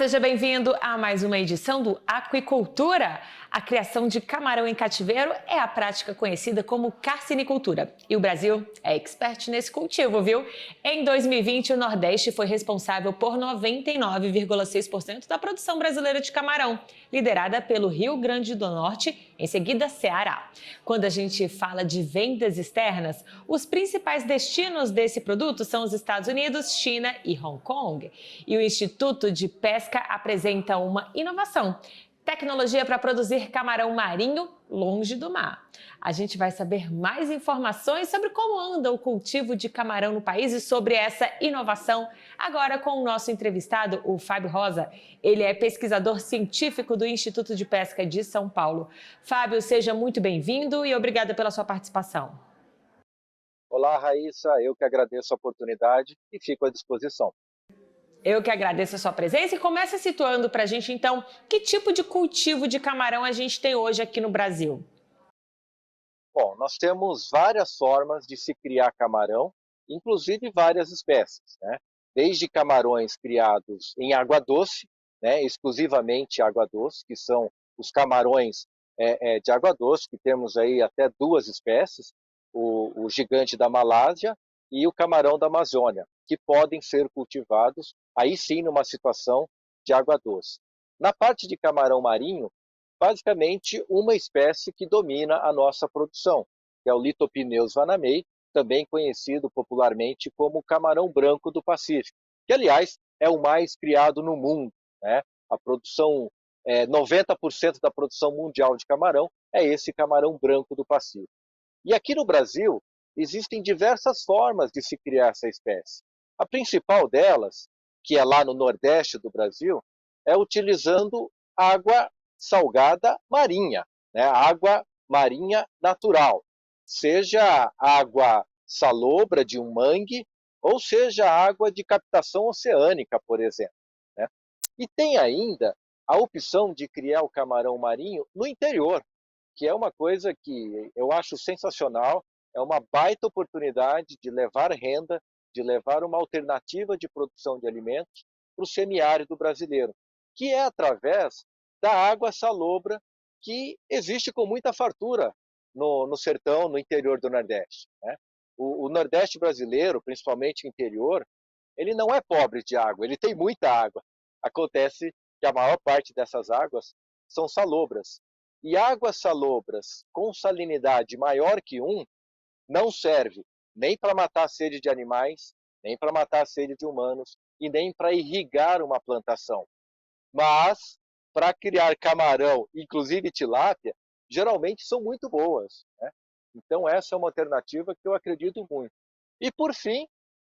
seja bem-vindo a mais uma edição do Aquicultura. A criação de camarão em cativeiro é a prática conhecida como carcinicultura. E o Brasil é expert nesse cultivo, viu? Em 2020, o Nordeste foi responsável por 99,6% da produção brasileira de camarão, liderada pelo Rio Grande do Norte, em seguida Ceará. Quando a gente fala de vendas externas, os principais destinos desse produto são os Estados Unidos, China e Hong Kong. E o Instituto de Pesca apresenta uma inovação: tecnologia para produzir camarão marinho longe do mar. A gente vai saber mais informações sobre como anda o cultivo de camarão no país e sobre essa inovação agora com o nosso entrevistado, o Fábio Rosa. Ele é pesquisador científico do Instituto de Pesca de São Paulo. Fábio, seja muito bem-vindo e obrigada pela sua participação. Olá, Raíssa, eu que agradeço a oportunidade e fico à disposição. Eu que agradeço a sua presença e começa situando para a gente, então, que tipo de cultivo de camarão a gente tem hoje aqui no Brasil? Bom, nós temos várias formas de se criar camarão, inclusive várias espécies, né? Desde camarões criados em água doce, né, exclusivamente água doce, que são os camarões de água doce, que temos aí até duas espécies, o gigante da Malásia e o camarão da Amazônia, que podem ser cultivados, aí sim, numa situação de água doce. Na parte de camarão marinho, basicamente uma espécie que domina a nossa produção, que é o Lithopineus vanamei, também conhecido popularmente como camarão branco do Pacífico, que, aliás, é o mais criado no mundo, né? A produção, 90% da produção mundial de camarão é esse camarão branco do Pacífico. E aqui no Brasil, existem diversas formas de se criar essa espécie. A principal delas, que é lá no Nordeste do Brasil, é utilizando água salgada marinha, né? Água marinha natural, seja água salobra de um mangue, ou seja água de captação oceânica, por exemplo, né? E tem ainda a opção de criar o camarão marinho no interior, que é uma coisa que eu acho sensacional, é uma baita oportunidade de levar renda, de levar uma alternativa de produção de alimentos para o semiárido brasileiro, que é através da água salobra que existe com muita fartura no sertão, no interior do Nordeste, né? O Nordeste brasileiro, principalmente o interior, ele não é pobre de água, ele tem muita água. Acontece que a maior parte dessas águas são salobras. E águas salobras com salinidade maior que 1 não serve nem para matar a sede de animais, nem para matar a sede de humanos e nem para irrigar uma plantação. Mas para criar camarão, inclusive tilápia, geralmente são muito boas, né? Então essa é uma alternativa que eu acredito muito. E por fim,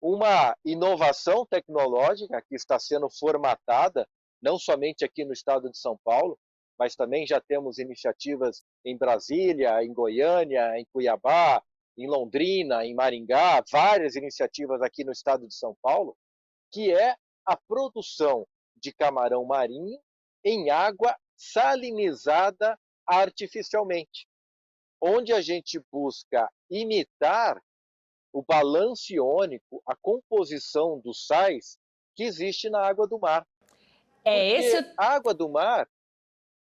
uma inovação tecnológica que está sendo formatada, não somente aqui no estado de São Paulo, mas também já temos iniciativas em Brasília, em Goiânia, em Cuiabá, em Londrina, em Maringá, várias iniciativas aqui no estado de São Paulo, que é a produção de camarão marinho em água salinizada artificialmente, onde a gente busca imitar o balanço iônico, a composição dos sais que existe na água do mar. É esse, Porque a água do mar...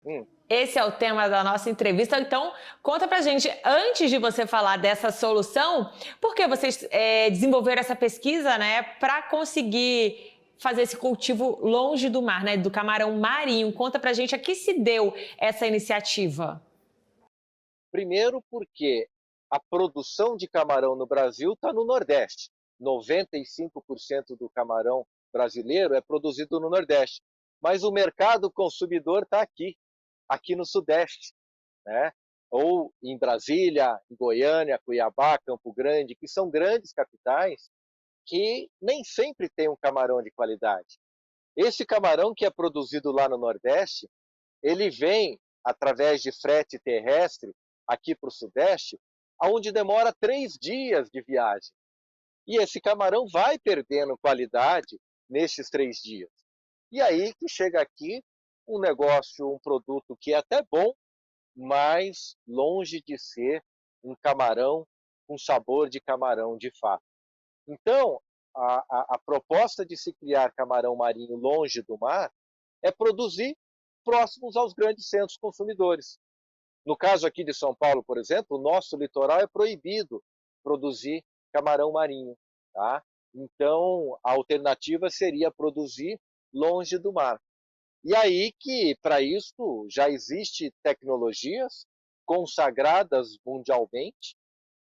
Hum, esse é o tema da nossa entrevista. Então, conta pra gente, antes de você falar dessa solução, por que vocês desenvolveram essa pesquisa, né, para conseguir fazer esse cultivo longe do mar, né, do camarão marinho? Conta pra gente a que se deu essa iniciativa. Primeiro porque a produção de camarão no Brasil está no Nordeste. 95% do camarão brasileiro é produzido no Nordeste. Mas o mercado consumidor está aqui no Sudeste, né? Ou em Brasília, em Goiânia, Cuiabá, Campo Grande, que são grandes capitais que nem sempre tem um camarão de qualidade. Esse camarão que é produzido lá no Nordeste, ele vem através de frete terrestre aqui para o Sudeste, onde demora 3 dias de viagem. E esse camarão vai perdendo qualidade nesses 3 dias. E aí que chega aqui um negócio, um produto que é até bom, mas longe de ser um camarão com sabor de camarão de fato. Então, a proposta de se criar camarão marinho longe do mar é produzir próximos aos grandes centros consumidores. No caso aqui de São Paulo, por exemplo, o nosso litoral é proibido produzir camarão marinho, tá? Então, a alternativa seria produzir longe do mar. E aí que, para isso, já existe tecnologias consagradas mundialmente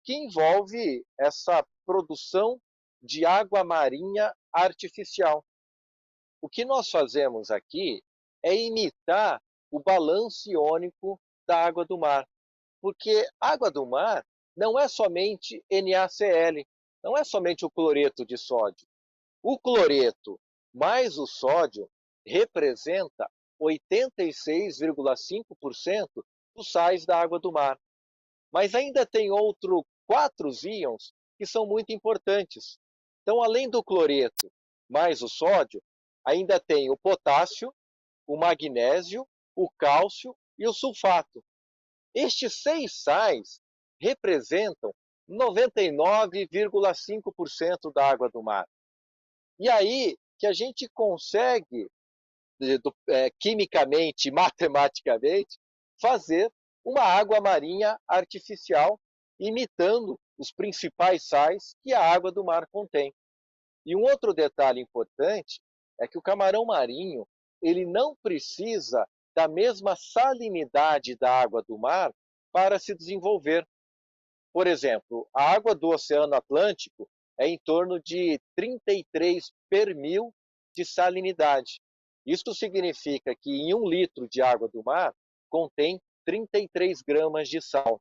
que envolve essa produção de água marinha artificial. O que nós fazemos aqui é imitar o balanço iônico da água do mar, porque água do mar não é somente NaCl, não é somente o cloreto de sódio. O cloreto mais o sódio representa 86,5% dos sais da água do mar. Mas ainda tem outros 4 íons que são muito importantes. Então, além do cloreto mais o sódio, ainda tem o potássio, o magnésio, o cálcio e o sulfato. Estes 6 sais representam 99,5% da água do mar. E aí que a gente consegue, quimicamente, matematicamente, fazer uma água marinha artificial, imitando os principais sais que a água do mar contém. E um outro detalhe importante é que o camarão marinho ele não precisa da mesma salinidade da água do mar para se desenvolver. Por exemplo, a água do Oceano Atlântico é em torno de 33 per mil de salinidade. Isso significa que em 1 litro de água do mar contém 33 gramas de sal.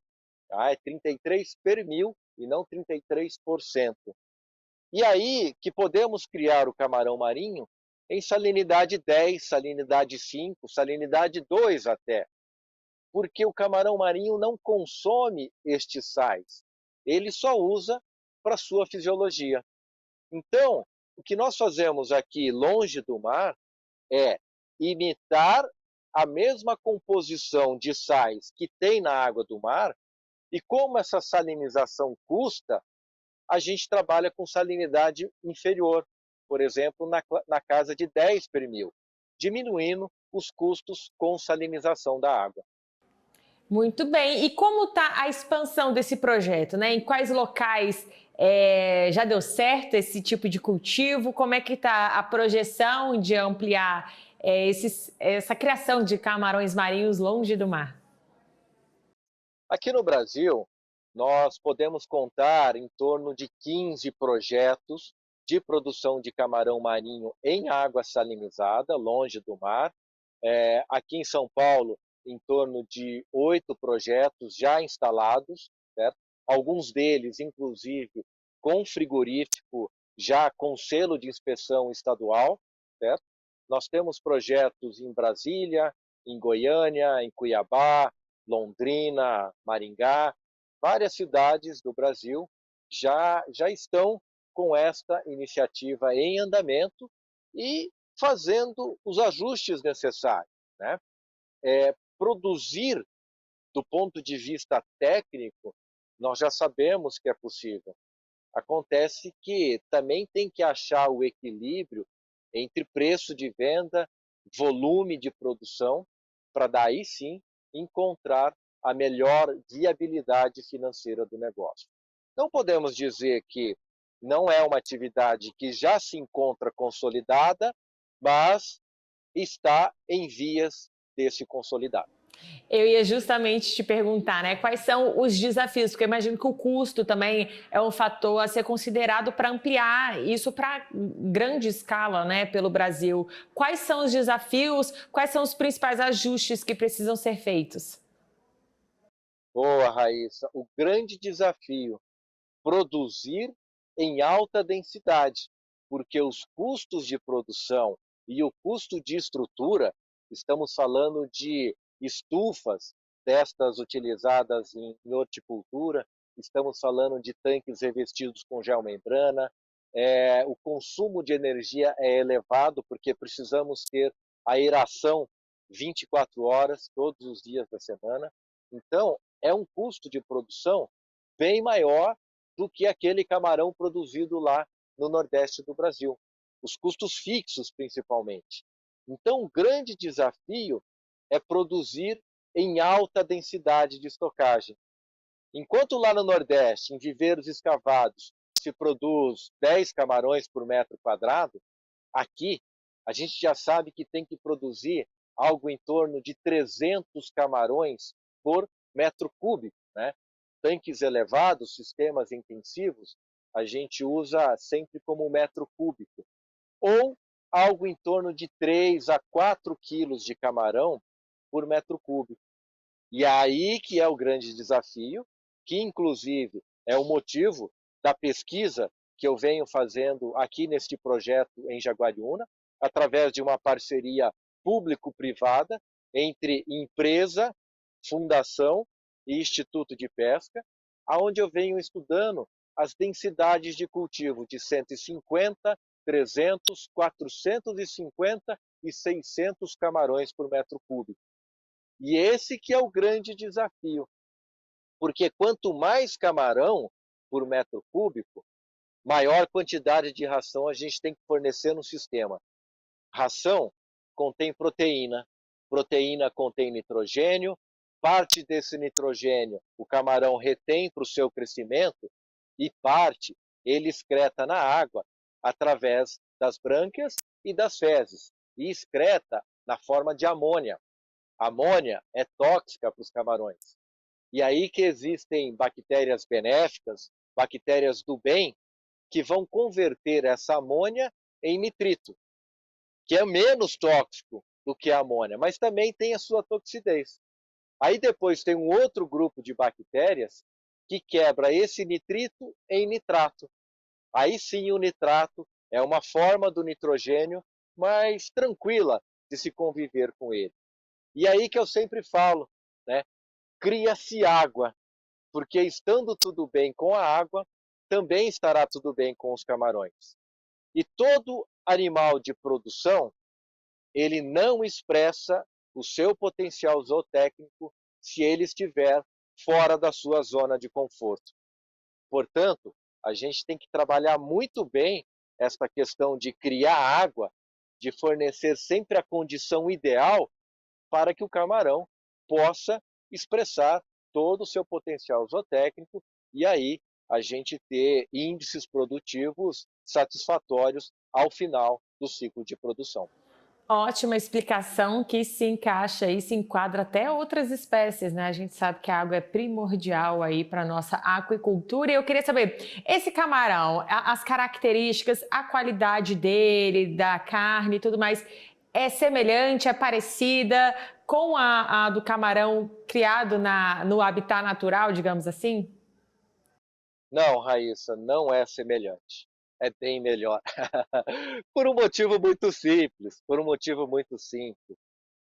Tá? É 33 per mil e não 33%. E aí que podemos criar o camarão marinho em salinidade 10, salinidade 5, salinidade 2 até. Porque o camarão marinho não consome estes sais. Ele só usa para sua fisiologia. Então, o que nós fazemos aqui longe do mar é imitar a mesma composição de sais que tem na água do mar, e como essa salinização custa, a gente trabalha com salinidade inferior, por exemplo, na casa de 10 per mil, diminuindo os custos com salinização da água. Muito bem. E como está a expansão desse projeto, né? Em quais locais já deu certo esse tipo de cultivo? Como é que está a projeção de ampliar essa criação de camarões marinhos longe do mar? Aqui no Brasil, nós podemos contar em torno de 15 projetos de produção de camarão marinho em água salinizada, longe do mar. Aqui em São Paulo, em torno de 8 projetos já instalados, certo? Alguns deles, inclusive, com frigorífico já com selo de inspeção estadual, certo? Nós temos projetos em Brasília, em Goiânia, em Cuiabá, Londrina, Maringá, várias cidades do Brasil já estão com esta iniciativa em andamento e fazendo os ajustes necessários, né? Produzir do ponto de vista técnico, nós já sabemos que é possível. Acontece que também tem que achar o equilíbrio entre preço de venda, volume de produção, para daí sim encontrar a melhor viabilidade financeira do negócio. Não podemos dizer que não é uma atividade que já se encontra consolidada, mas está em vias de se consolidar. Eu ia justamente te perguntar, né, quais são os desafios, porque eu imagino que o custo também é um fator a ser considerado para ampliar isso para grande escala, né, pelo Brasil. Quais são os desafios, quais são os principais ajustes que precisam ser feitos? Boa, Raíssa. O grande desafio, produzir em alta densidade, porque os custos de produção e o custo de estrutura, estamos falando de estufas destas utilizadas em horticultura, estamos falando de tanques revestidos com geomembrana, o consumo de energia é elevado porque precisamos ter aeração 24 horas, todos os dias da semana. Então, é um custo de produção bem maior do que aquele camarão produzido lá no Nordeste do Brasil. Os custos fixos, principalmente. Então, o grande desafio é produzir em alta densidade de estocagem. Enquanto lá no Nordeste, em viveiros escavados, se produz 10 camarões por metro quadrado, aqui a gente já sabe que tem que produzir algo em torno de 300 camarões por metro cúbico, né? Tanques elevados, sistemas intensivos, a gente usa sempre como metro cúbico. Ou algo em torno de 3 a 4 quilos de camarão por metro cúbico. E aí que é o grande desafio, que inclusive é o motivo da pesquisa que eu venho fazendo aqui neste projeto em Jaguariúna, através de uma parceria público-privada entre empresa, fundação e Instituto de Pesca, aonde eu venho estudando as densidades de cultivo de 150, 300, 450 e 600 camarões por metro cúbico. E esse que é o grande desafio, porque quanto mais camarão por metro cúbico, maior quantidade de ração a gente tem que fornecer no sistema. Ração contém proteína, proteína contém nitrogênio, parte desse nitrogênio o camarão retém para o seu crescimento e parte ele excreta na água através das brânquias e das fezes, e excreta na forma de amônia. A amônia é tóxica para os camarões. E aí que existem bactérias benéficas, bactérias do bem, que vão converter essa amônia em nitrito, que é menos tóxico do que a amônia, mas também tem a sua toxidez. Aí depois tem um outro grupo de bactérias que quebra esse nitrito em nitrato. Aí sim o nitrato é uma forma do nitrogênio mais tranquila de se conviver com ele. E aí que eu sempre falo, né? Cria-se água, porque estando tudo bem com a água, também estará tudo bem com os camarões. E todo animal de produção, ele não expressa o seu potencial zootécnico se ele estiver fora da sua zona de conforto. Portanto, a gente tem que trabalhar muito bem esta questão de criar água, de fornecer sempre a condição ideal para que o camarão possa expressar todo o seu potencial zootécnico e aí a gente ter índices produtivos satisfatórios ao final do ciclo de produção. Ótima explicação que se encaixa e se enquadra até outras espécies, né? A gente sabe que a água é primordial aí para nossa aquicultura. E eu queria saber, esse camarão, as características, a qualidade dele, da carne e tudo mais, é semelhante, é parecida com a do camarão criado no habitat natural, digamos assim? Não, Raíssa, não é semelhante. É bem melhor. Por um motivo muito simples, por um motivo muito simples.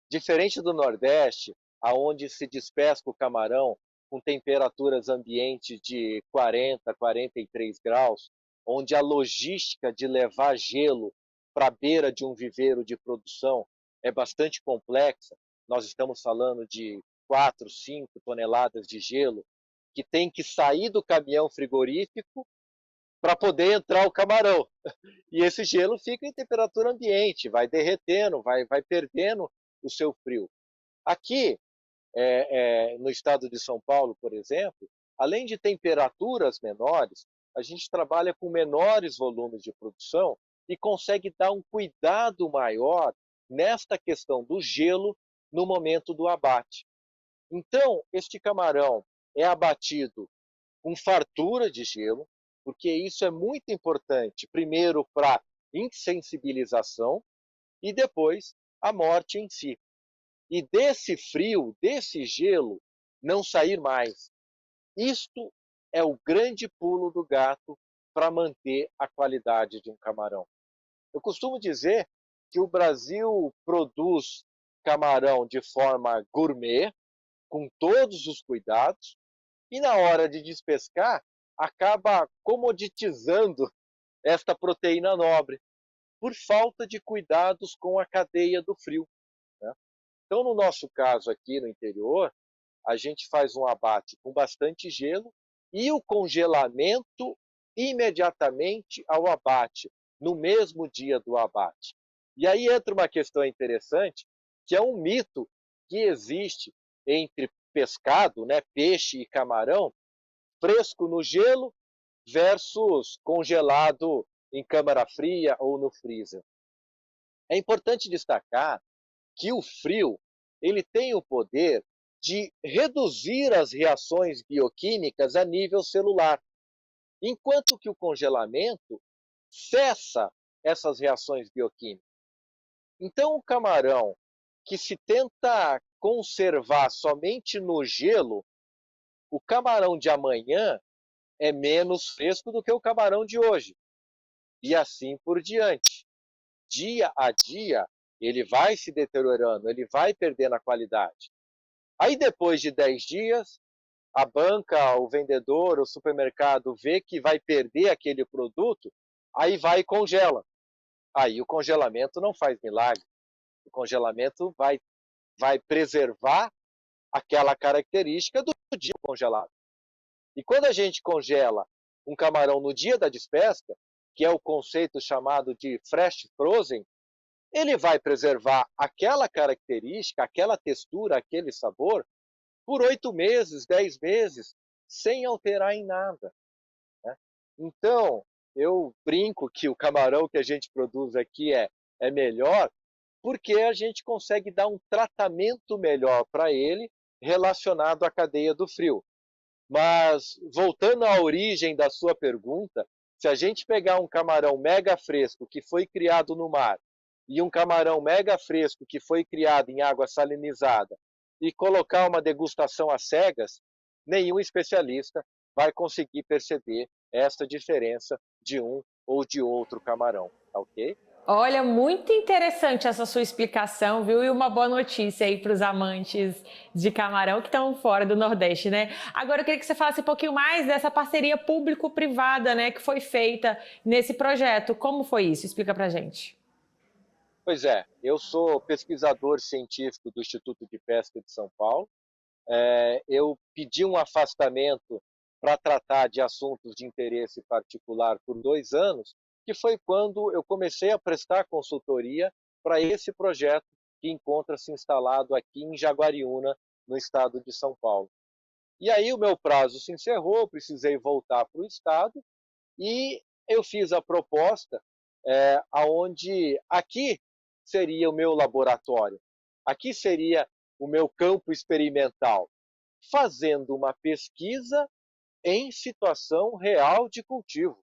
Diferente do Nordeste, aonde se despesca o camarão com temperaturas ambientes de 40, 43 graus, onde a logística de levar gelo para a beira de um viveiro de produção é bastante complexa. Nós estamos falando de 4, 5 toneladas de gelo que tem que sair do caminhão frigorífico para poder entrar o camarão. E esse gelo fica em temperatura ambiente, vai derretendo, vai perdendo o seu frio. Aqui, no estado de São Paulo, por exemplo, além de temperaturas menores, a gente trabalha com menores volumes de produção e consegue dar um cuidado maior nesta questão do gelo no momento do abate. Então, este camarão é abatido com fartura de gelo, porque isso é muito importante, primeiro para insensibilização e depois a morte em si. E desse frio, desse gelo, não sair mais. Isto é o grande pulo do gato para manter a qualidade de um camarão. Eu costumo dizer que o Brasil produz camarão de forma gourmet, com todos os cuidados, e na hora de despescar, acaba comoditizando esta proteína nobre, por falta de cuidados com a cadeia do frio, né? Então, no nosso caso aqui no interior, a gente faz um abate com bastante gelo e o congelamento imediatamente ao abate, no mesmo dia do abate. E aí entra uma questão interessante, que é um mito que existe entre pescado, né, peixe e camarão, fresco no gelo versus congelado em câmara fria ou no freezer. É importante destacar que o frio ele tem o poder de reduzir as reações bioquímicas a nível celular, enquanto que o congelamento cessa essas reações bioquímicas. Então, o camarão que se tenta conservar somente no gelo, o camarão de amanhã é menos fresco do que o camarão de hoje. E assim por diante. Dia a dia, ele vai se deteriorando, ele vai perdendo a qualidade. Aí, depois de 10 dias, a banca, o vendedor, o supermercado vê que vai perder aquele produto, aí vai e congela. Aí o congelamento não faz milagre. O congelamento vai preservar aquela característica do dia congelado. E quando a gente congela um camarão no dia da despesca, que é o conceito chamado de fresh frozen, ele vai preservar aquela característica, aquela textura, aquele sabor, por 8 meses, 10 meses, sem alterar em nada. Né? Então, eu brinco que o camarão que a gente produz aqui é melhor, porque a gente consegue dar um tratamento melhor para ele relacionado à cadeia do frio. Mas, voltando à origem da sua pergunta, se a gente pegar um camarão mega fresco que foi criado no mar e um camarão mega fresco que foi criado em água salinizada e colocar uma degustação às cegas, nenhum especialista vai conseguir perceber essa diferença de um ou de outro camarão, tá ok? Olha, muito interessante essa sua explicação, viu? E uma boa notícia aí para os amantes de camarão que estão fora do Nordeste, né? Agora eu queria que você falasse um pouquinho mais dessa parceria público-privada, né, que foi feita nesse projeto. Como foi isso? Explica pra gente. Pois é, eu sou pesquisador científico do Instituto de Pesca de São Paulo. Eu pedi um afastamento para tratar de assuntos de interesse particular por 2 anos, que foi quando eu comecei a prestar consultoria para esse projeto que encontra-se instalado aqui em Jaguariúna, no estado de São Paulo. E aí o meu prazo se encerrou, precisei voltar para o estado e eu fiz a proposta aonde aqui seria o meu laboratório, aqui seria o meu campo experimental, fazendo uma pesquisa em situação real de cultivo.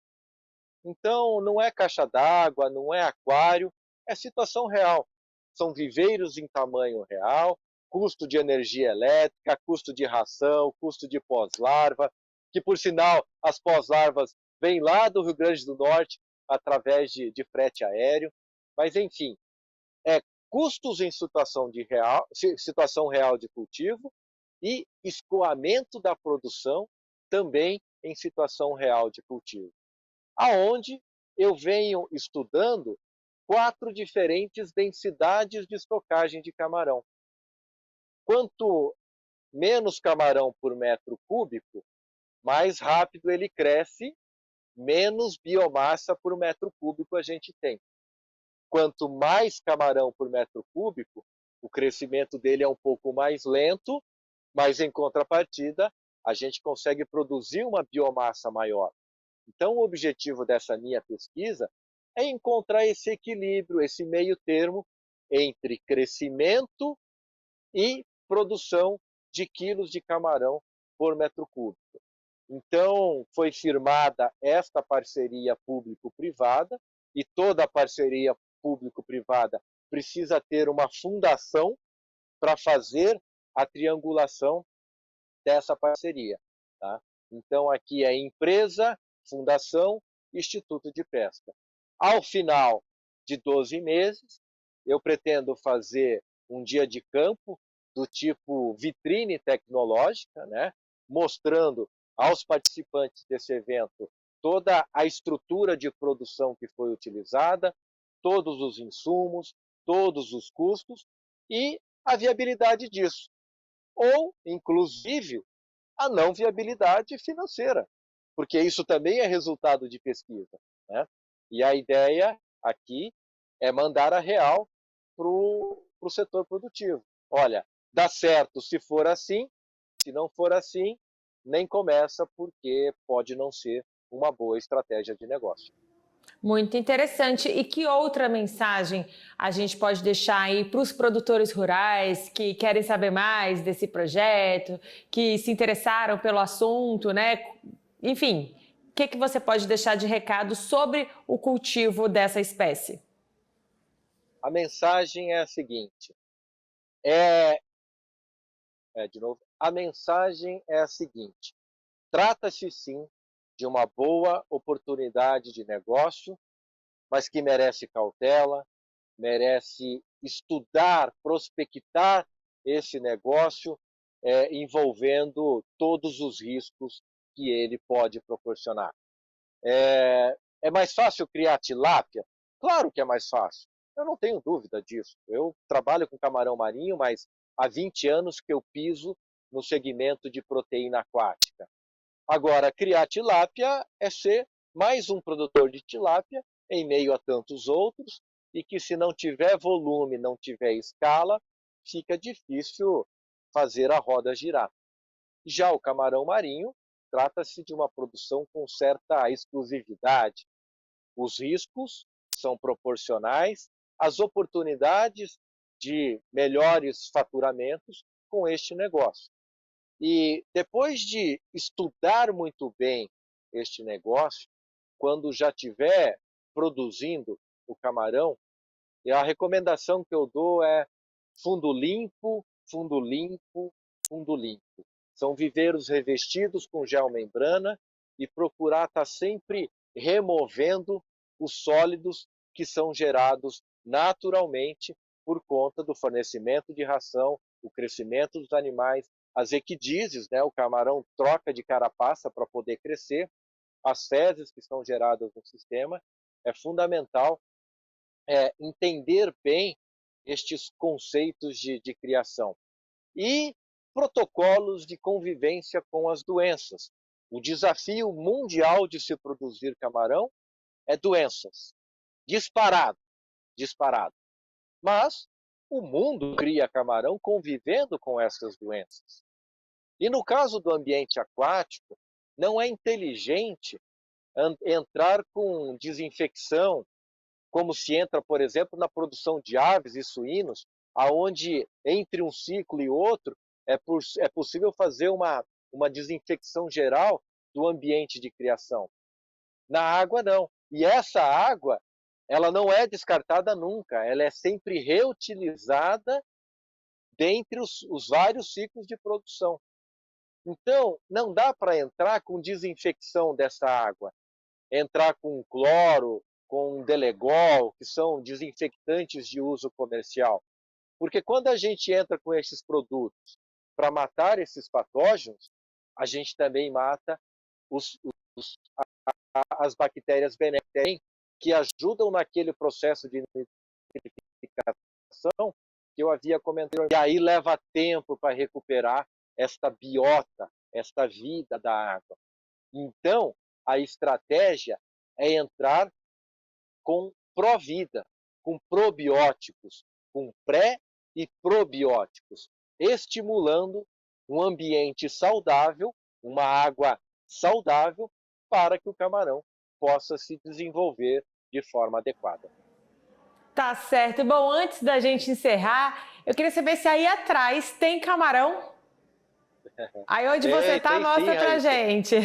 Então, não é caixa d'água, não é aquário, é situação real. São viveiros em tamanho real, custo de energia elétrica, custo de ração, custo de pós-larva, que, por sinal, as pós-larvas vêm lá do Rio Grande do Norte através de frete aéreo. Mas, enfim, é custos em situação real de cultivo e escoamento da produção também em situação real de cultivo, aonde eu venho estudando 4 diferentes densidades de estocagem de camarão. Quanto menos camarão por metro cúbico, mais rápido ele cresce, menos biomassa por metro cúbico a gente tem. Quanto mais camarão por metro cúbico, o crescimento dele é um pouco mais lento, mas em contrapartida, a gente consegue produzir uma biomassa maior. Então, o objetivo dessa minha pesquisa é encontrar esse equilíbrio, esse meio termo entre crescimento e produção de quilos de camarão por metro cúbico. Então, foi firmada esta parceria público-privada, e toda parceria público-privada precisa ter uma fundação para fazer a triangulação dessa parceria. Tá? Então, aqui é empresa, fundação, Instituto de Pesca. Ao final de 12 meses, eu pretendo fazer um dia de campo do tipo vitrine tecnológica, né? Mostrando aos participantes desse evento toda a estrutura de produção que foi utilizada, todos os insumos, todos os custos e a viabilidade disso. Ou, inclusive, a não viabilidade financeira, porque isso também é resultado de pesquisa. Né? E a ideia aqui é mandar a real para o setor produtivo. Olha, dá certo se for assim, se não for assim, nem começa, porque pode não ser uma boa estratégia de negócio. Muito interessante. E que outra mensagem a gente pode deixar aí para os produtores rurais que querem saber mais desse projeto, que se interessaram pelo assunto, né? Enfim, o que que você pode deixar de recado sobre o cultivo dessa espécie? A mensagem é a seguinte: é, de novo, a mensagem é a seguinte: trata-se sim de uma boa oportunidade de negócio, mas que merece cautela, merece estudar, prospectar esse negócio, envolvendo todos os riscos que ele pode proporcionar. É mais fácil criar tilápia? Claro que é mais fácil. Eu não tenho dúvida disso. Eu trabalho com camarão marinho, mas há 20 anos que eu piso no segmento de proteína aquática. Agora, criar tilápia é ser mais um produtor de tilápia em meio a tantos outros, e que, se não tiver volume, não tiver escala, fica difícil fazer a roda girar. Já o camarão marinho trata-se de uma produção com certa exclusividade. Os riscos são proporcionais às oportunidades de melhores faturamentos com este negócio. E depois de estudar muito bem este negócio, quando já estiver produzindo o camarão, e a recomendação que eu dou é fundo limpo, fundo limpo, fundo limpo. São viveiros revestidos com geomembrana, e procurar estar sempre removendo os sólidos que são gerados naturalmente por conta do fornecimento de ração, o crescimento dos animais, as equidízios, né? O camarão troca de carapaça para poder crescer, as fezes que são geradas no sistema. É fundamental entender bem estes conceitos de criação. E protocolos de convivência com as doenças. O desafio mundial de se produzir camarão é doenças. Disparado, disparado. Mas o mundo cria camarão convivendo com essas doenças. E no caso do ambiente aquático, não é inteligente entrar com desinfecção, como se entra, por exemplo, na produção de aves e suínos, aonde entre um ciclo e outro é possível fazer uma desinfecção geral do ambiente de criação. Na água, não. E essa água, ela não é descartada nunca, ela é sempre reutilizada dentre os vários ciclos de produção. Então, não dá para entrar com desinfecção dessa água, entrar com cloro, com delegol, que são desinfectantes de uso comercial. Porque quando a gente entra com esses produtos para matar esses patógenos, a gente também mata os, os, as bactérias benéficas que ajudam naquele processo de nitrificação que eu havia comentado. E aí leva tempo para recuperar esta biota, esta vida da água. Então, a estratégia é entrar com pró-vida, com probióticos, com pré e probióticos, estimulando um ambiente saudável, uma água saudável, para que o camarão possa se desenvolver de forma adequada. Tá certo. Bom, antes da gente encerrar, eu queria saber se aí atrás tem camarão. Aí onde você tá, Tem sim, mostra pra Raíssa. gente.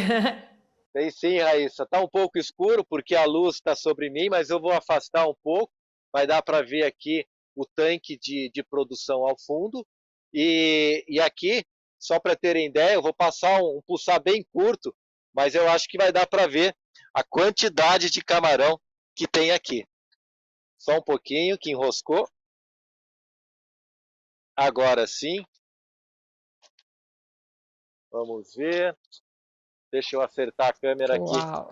Tem sim, Raíssa. Está um pouco escuro porque a luz está sobre mim, mas eu vou afastar um pouco. Vai dar para ver aqui o tanque de produção ao fundo. E aqui, só para terem ideia, eu vou passar um pulsar bem curto, mas eu acho que vai dar para ver a quantidade de camarão que tem aqui. Só um pouquinho que enroscou. Agora sim. Vamos ver. Deixa eu acertar a câmera aqui. Uau!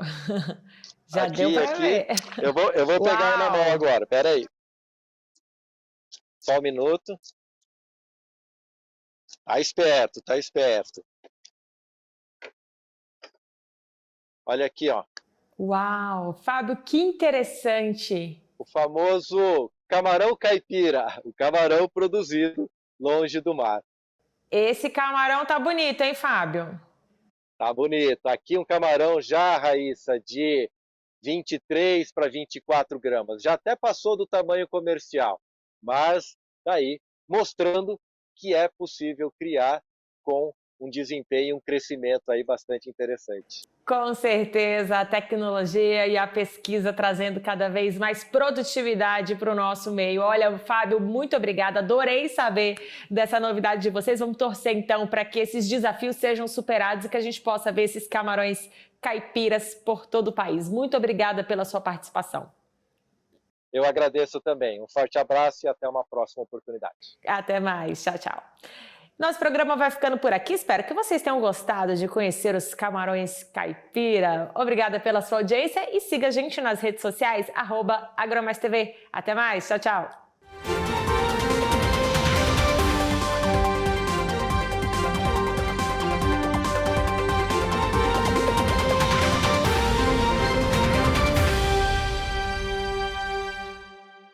Já deu Aqui, para aqui. ver. Eu vou pegar na mão Uau! agora. Espera aí. Só um minuto. Tá esperto, tá esperto. Olha aqui, ó. Uau! Fábio, que interessante! O famoso camarão caipira, o camarão produzido longe do mar. Esse camarão tá bonito, hein, Fábio? Tá bonito. Aqui um camarão já, Raíssa, de 23 para 24 gramas. Já até passou do tamanho comercial, mas daí mostrando que é possível criar com um desempenho, um crescimento aí bastante interessante. Com certeza, a tecnologia e a pesquisa trazendo cada vez mais produtividade para o nosso meio. Olha, Fábio, muito obrigada. Adorei saber dessa novidade de vocês. Vamos torcer então para que esses desafios sejam superados e que a gente possa ver esses camarões caipiras por todo o país. Muito obrigada pela sua participação. Eu agradeço também. Um forte abraço e até uma próxima oportunidade. Até mais. Tchau, tchau. Nosso programa vai ficando por aqui. Espero que vocês tenham gostado de conhecer os camarões caipira. Obrigada pela sua audiência e siga a gente nas redes sociais, @AgroMaisTV. Até mais. Tchau, tchau.